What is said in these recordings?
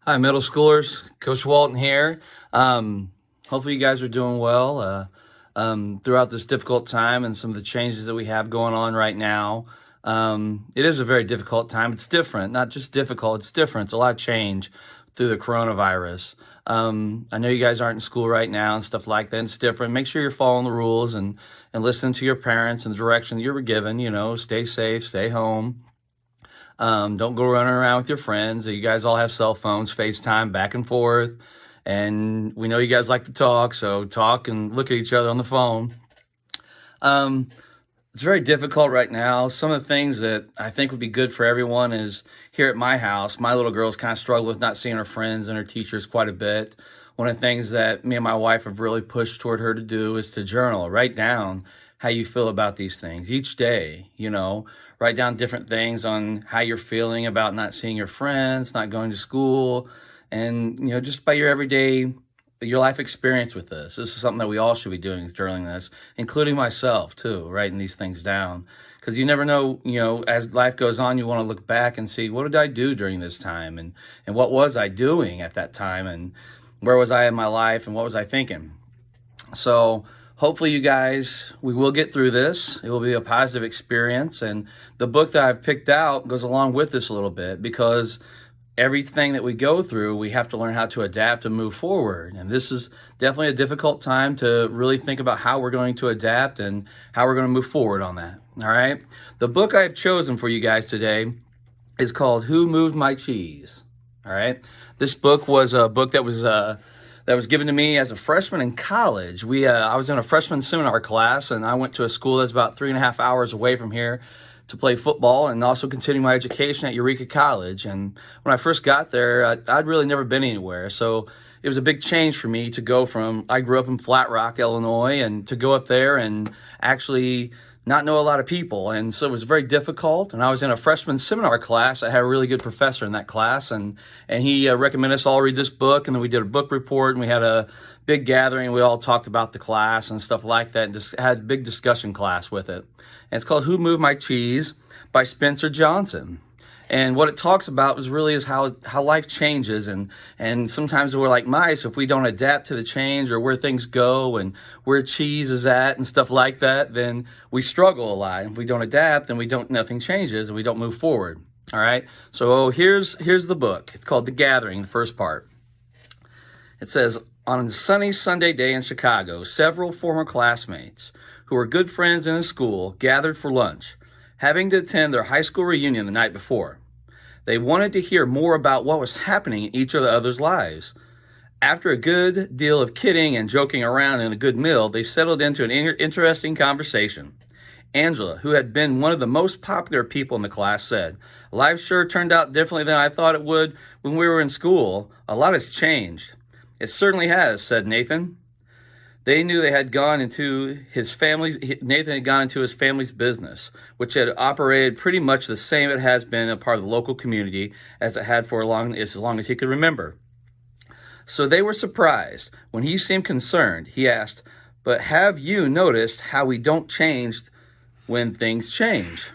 Hi, middle schoolers. Coach Walton here. Hopefully, you guys are doing well throughout this difficult time and some of the changes that we have going on right now. It is a very difficult time. It's different, not just difficult, it's different. It's a lot of change through the coronavirus. I know you guys aren't in school right now and stuff like that. It's different. Make sure you're following the rules and listening to your parents and the direction that you were given. Stay safe, stay home. Don't go running around with your friends. You guys all have cell phones, FaceTime back and forth. And we know you guys like to talk, so talk and look at each other on the phone. Um, it's very difficult right now. Some of the things that I think would be good for everyone is here at my house, my little girl's kind of struggled with not seeing her friends and her teachers quite a bit. One of the things that me and my wife have really pushed toward her to do is to journal, write down how you feel about these things each day, write down different things on how you're feeling about not seeing your friends, not going to school, and, just by your life experience with this. This is something that we all should be doing is journaling this, including myself too, writing these things down. Because you never know, as life goes on, you want to look back and see, what did I do during this time? And what was I doing at that time? And where was I in my life? And what was I thinking? So hopefully you guys, we will get through this. It will be a positive experience. And the book that I've picked out goes along with this a little bit, because everything that we go through, we have to learn how to adapt and move forward. And this is definitely a difficult time to really think about how we're going to adapt and how we're going to move forward on that. All right. The book I've chosen for you guys today is called Who Moved My Cheese? All right. This book was a book that was given to me as a freshman in college. I was in a freshman seminar class, and I went to a school that's about 3.5 hours away from here to play football and also continue my education at Eureka College. And when I first got there, I'd really never been anywhere. So it was a big change for me to go from, I grew up in Flat Rock, Illinois, and to go up there and actually not know a lot of people. And so it was very difficult. And I was in a freshman seminar class. I had a really good professor in that class, and he recommended us all read this book. And then we did a book report, and we had a big gathering. We all talked about the class and stuff like that, and just had a big discussion class with it. And it's called Who Moved My Cheese by Spencer Johnson. And what it talks about is how life changes, and sometimes we're like mice. If we don't adapt to the change or where things go and where cheese is at and stuff like that, then we struggle a lot. If we don't adapt, then nothing changes and we don't move forward. All right. So here's the book. It's called The Gathering, the first part. It says, on a sunny Sunday day in Chicago, several former classmates who were good friends in a school gathered for lunch, having to attend their high school reunion the night before. They wanted to hear more about what was happening in each of the other's lives. After a good deal of kidding and joking around and a good meal, they settled into an interesting conversation. Angela, who had been one of the most popular people in the class, said, "Life sure turned out differently than I thought it would when we were in school. A lot has changed." "It certainly has," said Nathan. They knew Nathan had gone into his family's business, which had operated pretty much the same it has been a part of the local community as it had for as long as he could remember. So they were surprised. When he seemed concerned, he asked, "But have you noticed how we don't change when things change?"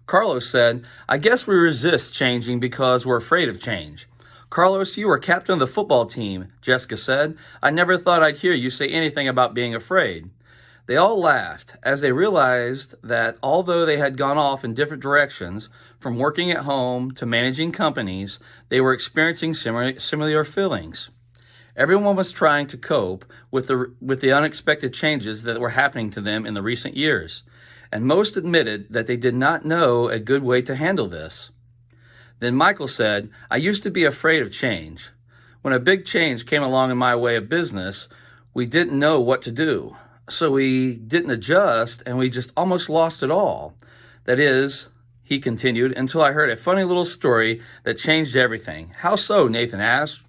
Carlos said, "I guess we resist changing because we're afraid of change." "Carlos, you were captain of the football team," Jessica said. "I never thought I'd hear you say anything about being afraid." They all laughed as they realized that although they had gone off in different directions, from working at home to managing companies, they were experiencing similar feelings. Everyone was trying to cope with the unexpected changes that were happening to them in the recent years, and most admitted that they did not know a good way to handle this. Then Michael said, "I used to be afraid of change. When a big change came along in my way of business, we didn't know what to do. So we didn't adjust, and we just almost lost it all. That is," he continued, "until I heard a funny little story that changed everything." "How so?" Nathan asked.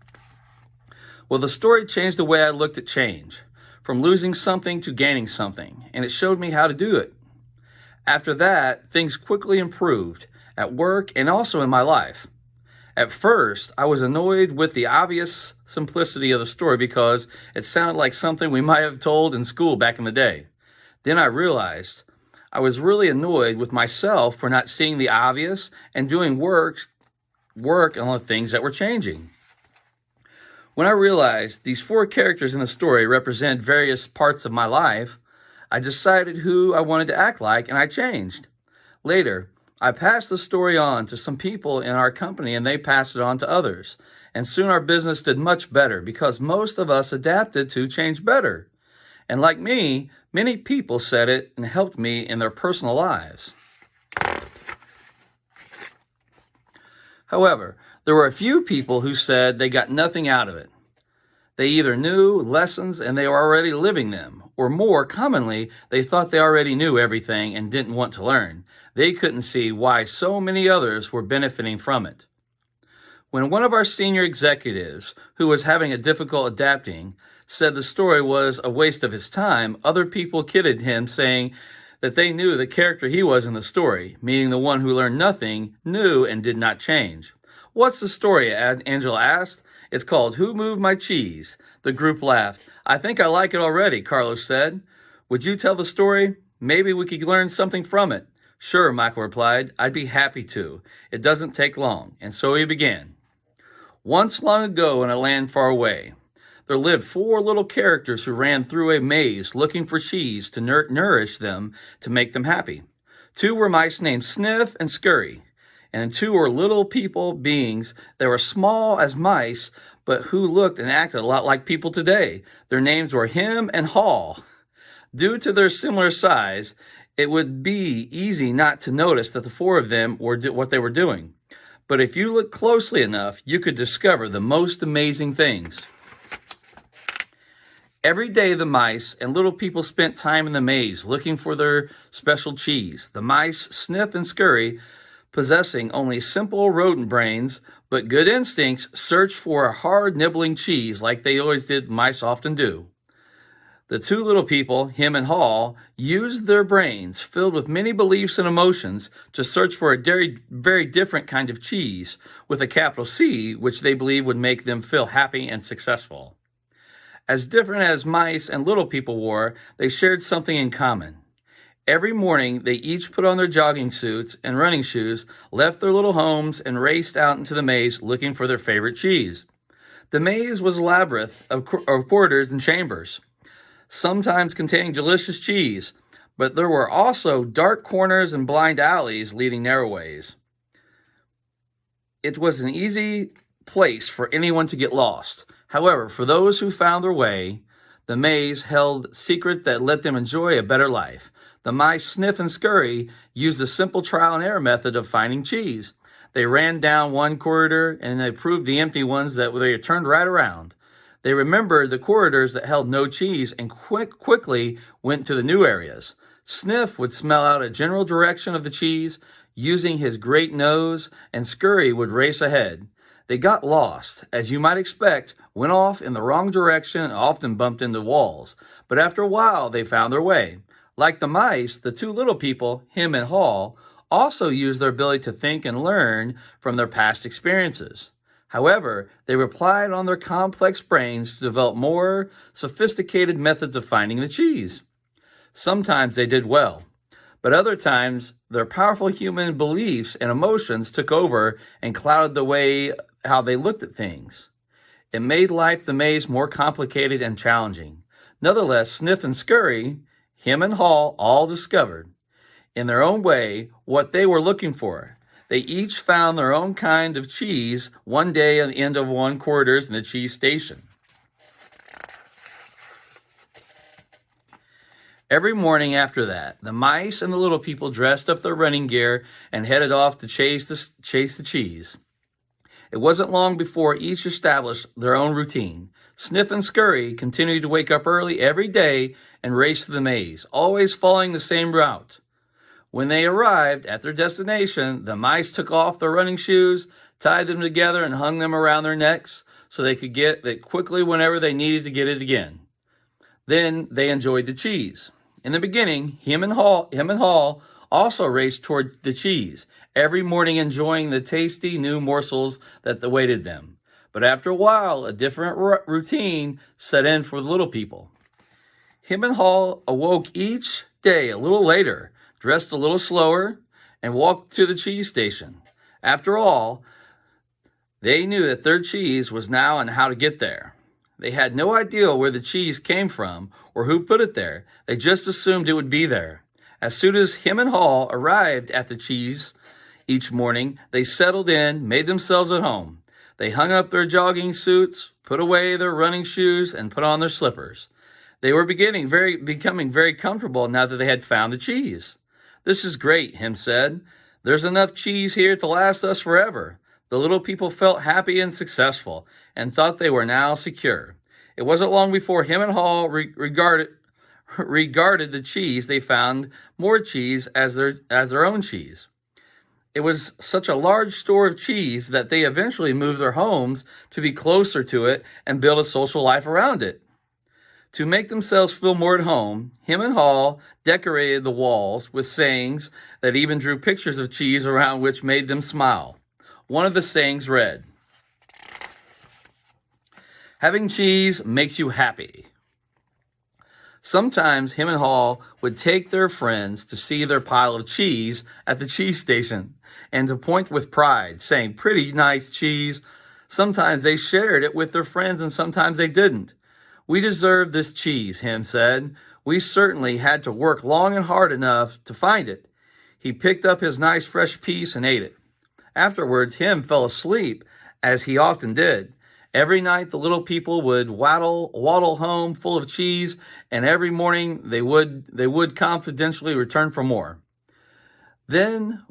"Well, the story changed the way I looked at change, from losing something to gaining something, and it showed me how to do it. After that, things quickly improved, at work and also in my life. At first, I was annoyed with the obvious simplicity of the story because it sounded like something we might have told in school back in the day. Then I realized I was really annoyed with myself for not seeing the obvious and doing work work on the things that were changing. When I realized these four characters in the story represent various parts of my life, I decided who I wanted to act like, and I changed. Later, I passed the story on to some people in our company, and they passed it on to others. And soon our business did much better because most of us adapted to change better. And like me, many people said it and helped me in their personal lives. However, there were a few people who said they got nothing out of it. They either knew lessons and they were already living them, or more commonly, they thought they already knew everything and didn't want to learn. They couldn't see why so many others were benefiting from it. When one of our senior executives, who was having a difficult adapting, said the story was a waste of his time, other people kidded him, saying that they knew the character he was in the story, meaning the one who learned nothing, knew, and did not change. "What's the story?" Angela asked. "It's called Who Moved My Cheese?" The group laughed. "I think I like it already," Carlos said. "Would you tell the story? Maybe we could learn something from it." "Sure," Michael replied. "I'd be happy to. It doesn't take long." And so he began. Once long ago in a land far away, there lived four little characters who ran through a maze looking for cheese to nourish them to make them happy. Two were mice named Sniff and Scurry, and two were little people beings that were small as mice, but who looked and acted a lot like people today. Their names were Hem and Haw. Due to their similar size, it would be easy not to notice that the four of them were what they were doing. But if you look closely enough, you could discover the most amazing things. Every day, the mice and little people spent time in the maze looking for their special cheese. The mice, Sniff and Scurry, possessing only simple rodent brains but good instincts, searched for a hard nibbling cheese like they always did, mice often do. The two little people, Hem and Haw, used their brains filled with many beliefs and emotions to search for a very different kind of cheese with a capital C, which they believed would make them feel happy and successful. As different as mice and little people were, they shared something in common. Every morning, they each put on their jogging suits and running shoes, left their little homes, and raced out into the maze looking for their favorite cheese. The maze was a labyrinth of corridors and chambers, sometimes containing delicious cheese, but there were also dark corners and blind alleys leading narrow ways. It was an easy place for anyone to get lost. However, for those who found their way, the maze held secrets that let them enjoy a better life. The mice, Sniff and Scurry, used the simple trial and error method of finding cheese. They ran down one corridor and they proved the empty ones that they turned right around. They remembered the corridors that held no cheese and quickly went to the new areas. Sniff would smell out a general direction of the cheese using his great nose, and Scurry would race ahead. They got lost, as you might expect, went off in the wrong direction and often bumped into walls. But after a while, they found their way. Like the mice, the two little people, Hem and Haw, also used their ability to think and learn from their past experiences. However, they relied on their complex brains to develop more sophisticated methods of finding the cheese. Sometimes they did well, but other times their powerful human beliefs and emotions took over and clouded the way how they looked at things. It made life the maze more complicated and challenging. Nonetheless, Sniff and Scurry, Hem and Haw, all discovered, in their own way, what they were looking for. They each found their own kind of cheese one day at the end of one corridors in the cheese station. Every morning after that, the mice and the little people dressed up their running gear and headed off to chase the cheese. It wasn't long before each established their own routine. Sniff and Scurry continued to wake up early every day and race through the maze, always following the same route. When they arrived at their destination, the mice took off their running shoes, tied them together, and hung them around their necks so they could get it quickly whenever they needed to get it again. Then they enjoyed the cheese. In the beginning, Hem and Haw also raced toward the cheese, every morning enjoying the tasty new morsels that awaited them. But after a while, a different routine set in for the little people. Hem and Haw awoke each day a little later, dressed a little slower, and walked to the cheese station. After all, They knew that their cheese was now and how to get there. They had no idea where the cheese came from or who put it there. They just assumed it would be there. As soon as him and Hall arrived at the cheese each morning, they settled in, made themselves at home. They hung up their jogging suits, put away their running shoes, and put on their slippers. They were becoming very comfortable now that they had found the cheese. "This is great," Him said. "There's enough cheese here to last us forever." The little people felt happy and successful and thought they were now secure. It wasn't long before him and Hall regarded the cheese they found more cheese as their own cheese. It was such a large store of cheese that they eventually moved their homes to be closer to it and build a social life around it. To make themselves feel more at home, him and Hall decorated the walls with sayings that even drew pictures of cheese around which made them smile. One of the sayings read, "Having cheese makes you happy." Sometimes him and Hall would take their friends to see their pile of cheese at the cheese station and to point with pride, saying, "Pretty nice cheese." Sometimes they shared it with their friends and sometimes they didn't. "We deserve this cheese," Him said. "We certainly had to work long and hard enough to find it." He picked up his nice fresh piece and ate it. Afterwards, Him fell asleep, as he often did. Every night, the little people would waddle home full of cheese, and every morning they would confidentially return for more. Then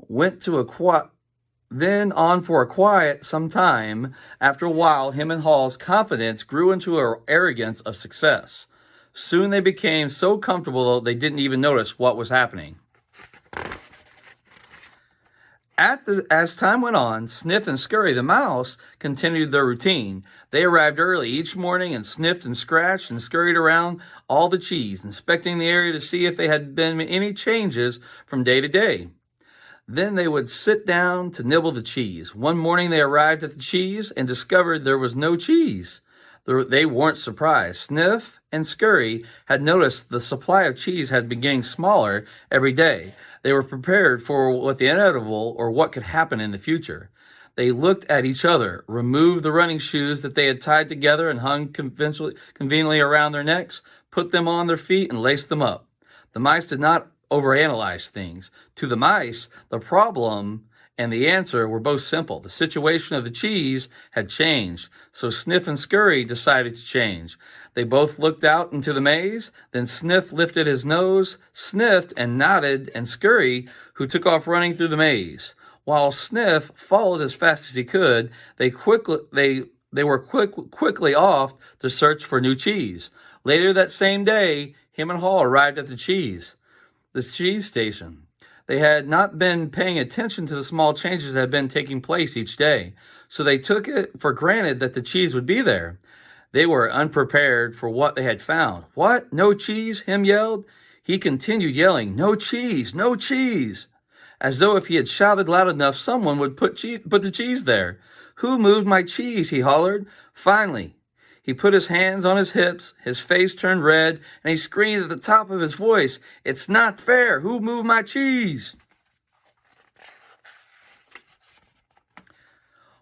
on for a quiet some time. After a while, him and Hall's confidence grew into an arrogance of success. Soon they became so comfortable they didn't even notice what was happening. As time went on, Sniff and Scurry the mouse continued their routine. They arrived early each morning and sniffed and scratched and scurried around all the cheese, inspecting the area to see if there had been any changes from day to day. Then they would sit down to nibble the cheese. One morning they arrived at the cheese and discovered there was no cheese. They weren't surprised. Sniff and Scurry had noticed the supply of cheese had been getting smaller every day. They were prepared for what the inevitable or what could happen in the future. They looked at each other, removed the running shoes that they had tied together and hung conveniently around their necks, put them on their feet, and laced them up. The mice did not overanalyze things. To the mice, the problem and the answer were both simple. The situation of the cheese had changed, so Sniff and Scurry decided to change. They both looked out into the maze. Then Sniff lifted his nose, sniffed, and nodded, and Scurry, who took off running through the maze. While Sniff followed as fast as he could, they were quickly off to search for new cheese. Later that same day, him and Hall arrived at the cheese station. They had not been paying attention to the small changes that had been taking place each day, so they took it for granted that the cheese would be there. They were unprepared for what they had found. "What? No cheese?" Him yelled. He continued yelling, "No cheese! No cheese!" As though if he had shouted loud enough, someone would put the cheese there. "Who moved my cheese?" he hollered. Finally, he put his hands on his hips, his face turned red, and he screamed at the top of his voice, "It's not fair! Who moved my cheese?"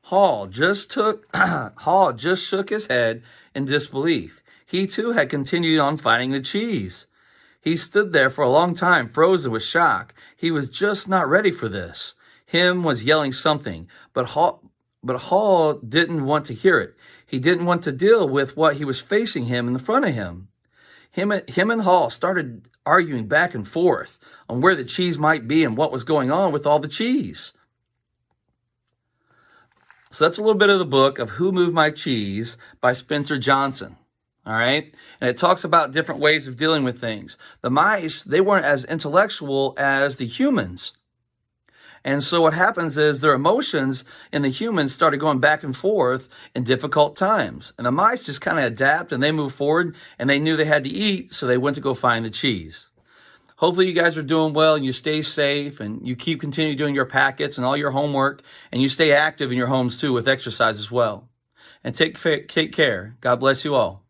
Hall just shook his head in disbelief. He too had continued on finding the cheese. He stood there for a long time, frozen with shock. He was just not ready for this. Him was yelling something, but Hall didn't want to hear it. He didn't want to deal with what he was facing him in front of him. Him and Hall started arguing back and forth on where the cheese might be and what was going on with all the cheese. So that's a little bit of the book of Who Moved My Cheese by Spencer Johnson. All right. And it talks about different ways of dealing with things. The mice, they weren't as intellectual as the humans. And so what happens is their emotions in the humans started going back and forth in difficult times. And the mice just kind of adapt and they move forward, and they knew they had to eat, so they went to go find the cheese. Hopefully you guys are doing well and you stay safe and you continue doing your packets and all your homework, and you stay active in your homes too with exercise as well. And take care. God bless you all.